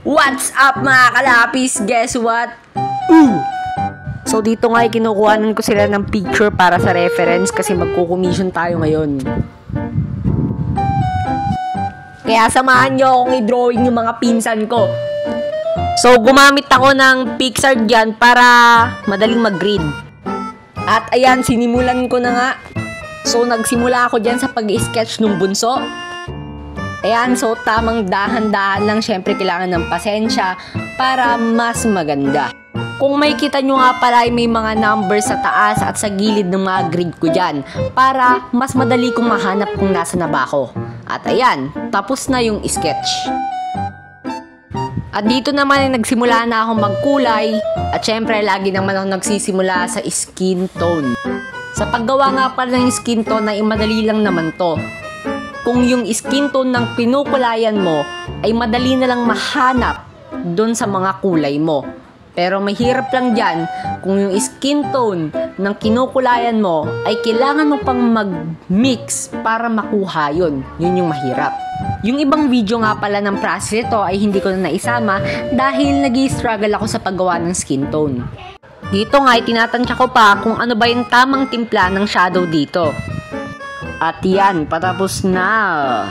What's up mga kalapis? Guess what? So dito nga ay kinukuhanan ko sila ng picture para sa reference kasi magko-commission tayo ngayon. Kaya samahan nyo akong i-drawing yung mga pinsan ko. So gumamit ako ng Pixar dyan para madaling mag-grid. At ayan, sinimulan ko na nga. So nagsimula ako dyan sa pag-sketch ng bunso. Ayan, so tamang dahan-dahan lang, syempre kailangan ng pasensya para mas maganda. Kung may kita nyo nga pala ay may mga numbers sa taas at sa gilid ng mga grid ko dyan para mas madali kong mahanap kung nasa na ba ako. At ayan, tapos na yung sketch. At dito naman ay nagsimula na akong magkulay at syempre lagi naman ako nagsisimula sa skin tone. Sa paggawa nga pala ng skin tone ay madali lang naman to. Kung yung skin tone ng pinukulayan mo ay madali na lang mahanap doon sa mga kulay mo. Pero mahirap lang dyan kung yung skin tone ng kinukulayan mo ay kailangan mo pang mag-mix para makuha yun. Yun yung mahirap. Yung ibang video nga pala ng process ito ay hindi ko na naisama dahil nag-i-struggle ako sa paggawa ng skin tone. Dito nga ay tinatansya ko pa kung ano ba yung tamang timpla ng shadow dito. At yan, patapos na.